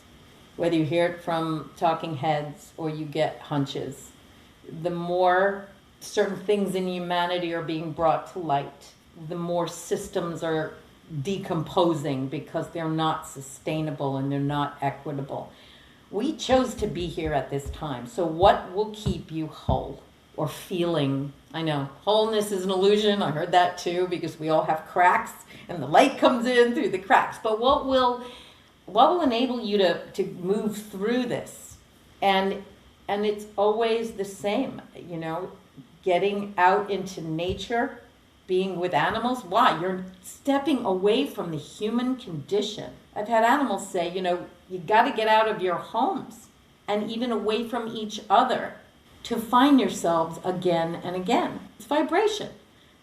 Whether you hear it from talking heads or you get hunches, the more certain things in humanity are being brought to light, the more systems are decomposing because they're not sustainable and they're not equitable. We chose to be here at this time. So what will keep you whole or feeling? I know wholeness is an illusion. I heard that too, because we all have cracks and the light comes in through the cracks. But what will enable you to move through this and it's always the same, you know, getting out into nature, being with animals. Why? You're stepping away from the human condition. I've had animals say, you know, you got to get out of your homes and even away from each other to find yourselves again and again. It's vibration.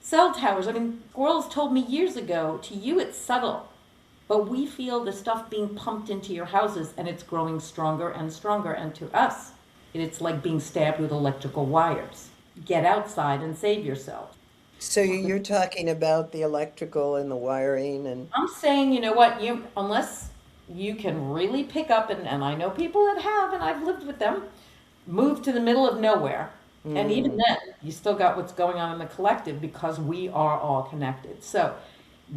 Cell towers, I mean, squirrels told me years ago, to you it's subtle, but we feel the stuff being pumped into your houses and it's growing stronger and stronger. And to us, it's like being stabbed with electrical wires. Get outside and save yourself. So you're talking about the electrical and the wiring and I'm saying, you know what, unless you can really pick up, and I know people that have, and I've lived with them, move to the middle of nowhere. And even then, you still got what's going on in the collective because we are all connected. So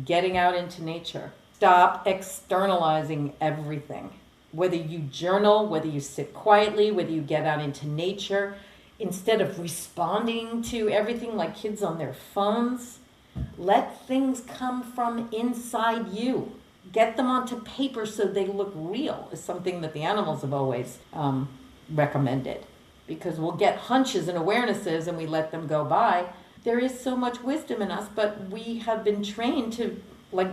getting out into nature, stop externalizing everything. Whether you journal, whether you sit quietly, whether you get out into nature, instead of responding to everything like kids on their phones, let things come from inside you. Get them onto paper so they look real, is something that the animals have always recommended. Because we'll get hunches and awarenesses and we let them go by. There is so much wisdom in us, but we have been trained to, like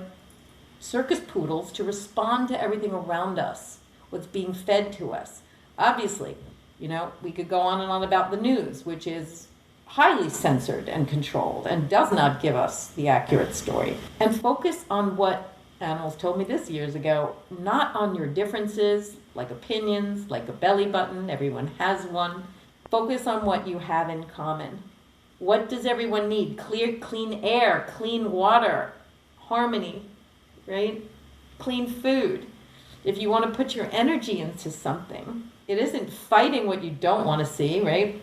circus poodles, to respond to everything around us, what's being fed to us. Obviously, you know, we could go on and on about the news, which is highly censored and controlled and does not give us the accurate story. And focus on what animals told me this years ago, not on your differences, like opinions, like a belly button, everyone has one. Focus on what you have in common. What does everyone need? Clean air, clean water, harmony, right? Clean food. If you want to put your energy into something, it isn't fighting what you don't want to see, right?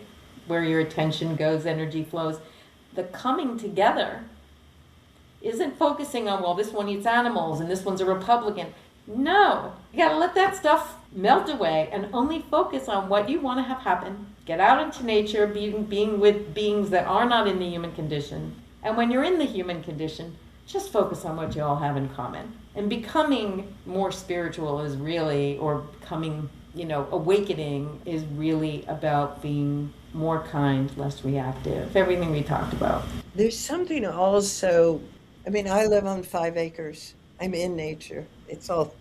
Where your attention goes, energy flows. The coming together isn't focusing on, well, this one eats animals and this one's a Republican. No, you got to let that stuff melt away and only focus on what you want to have happen. Get out into nature, being with beings that are not in the human condition. And when you're in the human condition, just focus on what you all have in common. And becoming more spiritual is really, or becoming, you know, awakening is really about being more kind, less reactive. Everything we talked about. there's something also, I mean, I live on 5 acres. I'm in nature. It's all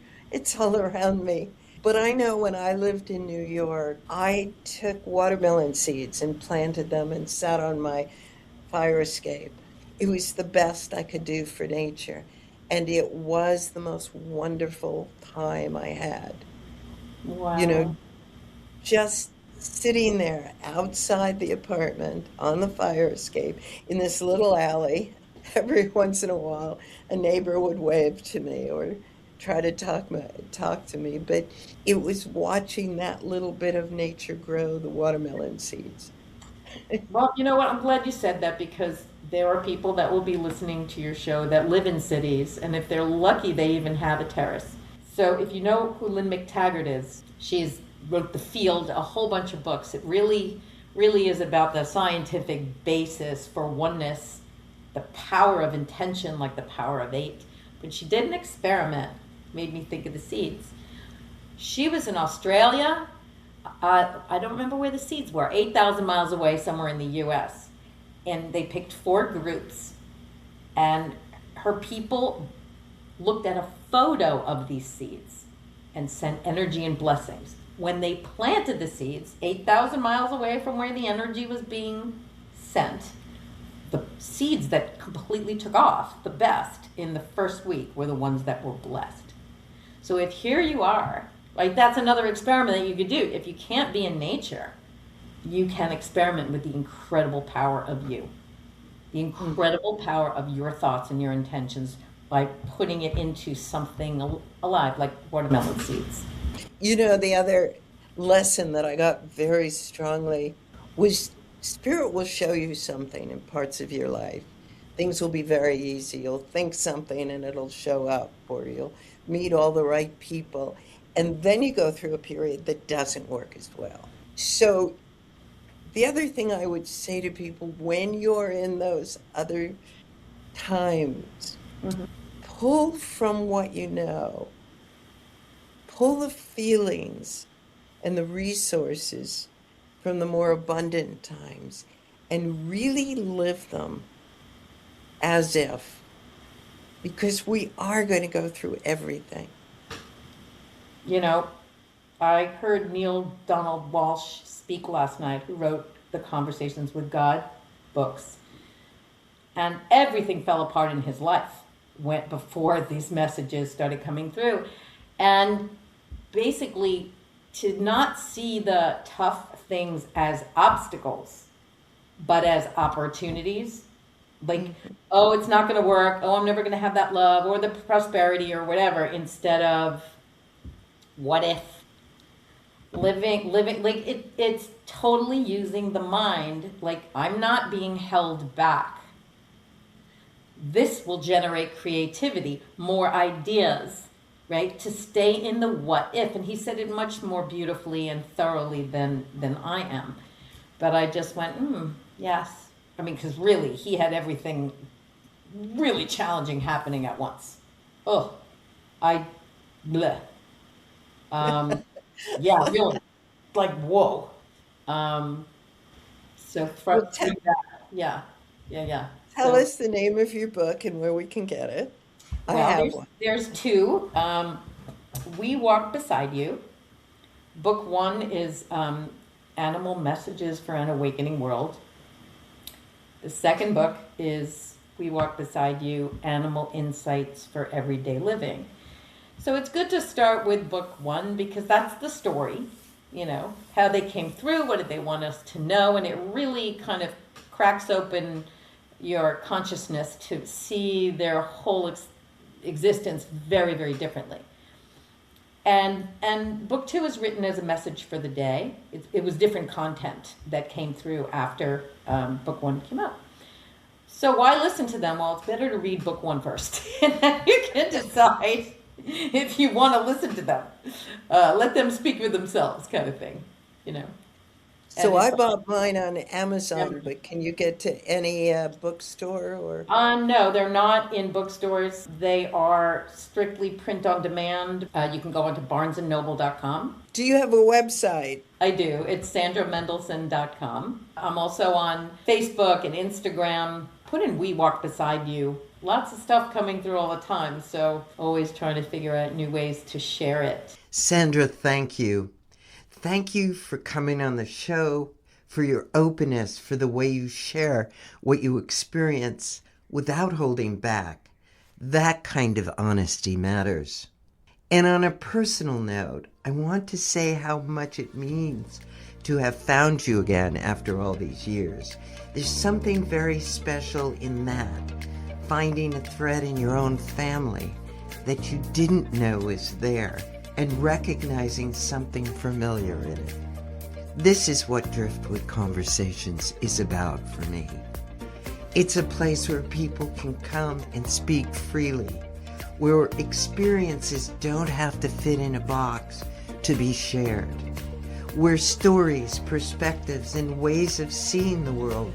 around me. But I know when I lived in New York, I took watermelon seeds and planted them and sat on my fire escape. It was the best I could do for nature. And it was the most wonderful time I had. Wow. You know, just sitting there outside the apartment on the fire escape in this little alley. Every once in a while, a neighbor would wave to me or try to talk to me, but it was watching that little bit of nature grow the watermelon seeds. Well, you know what? I'm glad you said that because there are people that will be listening to your show that live in cities, and if they're lucky, they even have a terrace. So if you know who Lynn McTaggart is, she's wrote The Field, a whole bunch of books. It really, really is about the scientific basis for oneness, the power of intention, like the power of 8. But she did an experiment, made me think of the seeds. She was in Australia. I don't remember where the seeds were, 8,000 miles away, somewhere in the US. And they picked 4 groups. And her people looked at a photo of these seeds and sent energy and blessings. When they planted the seeds, 8,000 miles away from where the energy was being sent, the seeds that completely took off the best in the first week were the ones that were blessed. So if here you are, like that's another experiment that you could do. If you can't be in nature, you can experiment with the incredible power of you, the incredible power of your thoughts and your intentions by putting it into something alive, like watermelon seeds. You know, the other lesson that I got very strongly was spirit will show you something in parts of your life. Things will be very easy. You'll think something and it'll show up, or you'll meet all the right people. And then you go through a period that doesn't work as well. So the other thing I would say to people when you're in those other times, pull from what you know, pull the feelings and the resources from the more abundant times and really live them as if, because we are going to go through everything. You know, I heard Neil Donald Walsh speak last night, who wrote the Conversations with God books. And everything fell apart in his life went before these messages started coming through. And basically, to not see the tough things as obstacles, but as opportunities. Like, oh, it's not going to work. Oh, I'm never going to have that love or the prosperity or whatever, instead of what if? Living, like it's totally using the mind. Like, I'm not being held back. This will generate creativity, more ideas, right? To stay in the what if. And he said it much more beautifully and thoroughly than I am. But I just went, yes. I mean, because really, he had everything really challenging happening at once. Oh, bleh. Yeah, really, like, whoa. So from that, yeah. Tell So, us the name of your book and where we can get it. I well, have one. there's two. We Walk Beside You. Book one is Animal Messages for an Awakening World. The second book is We Walk Beside You, Animal Insights for Everyday Living. So it's good to start with book one because that's the story, you know, how they came through, what did they want us to know, and it really kind of cracks open your consciousness to see their whole existence very, very differently. And book two is written as a message for the day. It was different content that came through after book one came out. So why listen to them? Well, it's better to read book one first, and then you can decide if you want to listen to them. Let them speak for themselves, kind of thing, you know. So And I bought mine on Amazon, but can you get to any bookstore or? no, they're not in bookstores. They are strictly print on demand. You can go onto barnesandnoble.com. Do you have a website? I do. It's sandramendelson.com. I'm also on Facebook and Instagram. Put in We Walk Beside You. Lots of stuff coming through all the time, so always trying to figure out new ways to share it. Sandra, thank you. Thank you for coming on the show, for your openness, for the way you share what you experience without holding back. That kind of honesty matters. And on a personal note, I want to say how much it means to have found you again after all these years. There's something very special in that, finding a thread in your own family that you didn't know was there, and recognizing something familiar in it. This is what Driftwood Conversations is about for me. It's a place where people can come and speak freely, where experiences don't have to fit in a box to be shared, where stories, perspectives, and ways of seeing the world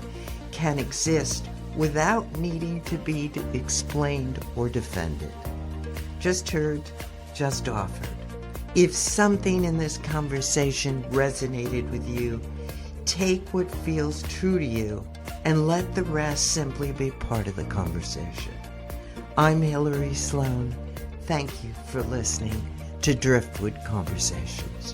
can exist without needing to be explained or defended. Just heard, just offered. If something in this conversation resonated with you, take what feels true to you and let the rest simply be part of the conversation. I'm Hilary Sloan. Thank you for listening to Driftwood Conversations.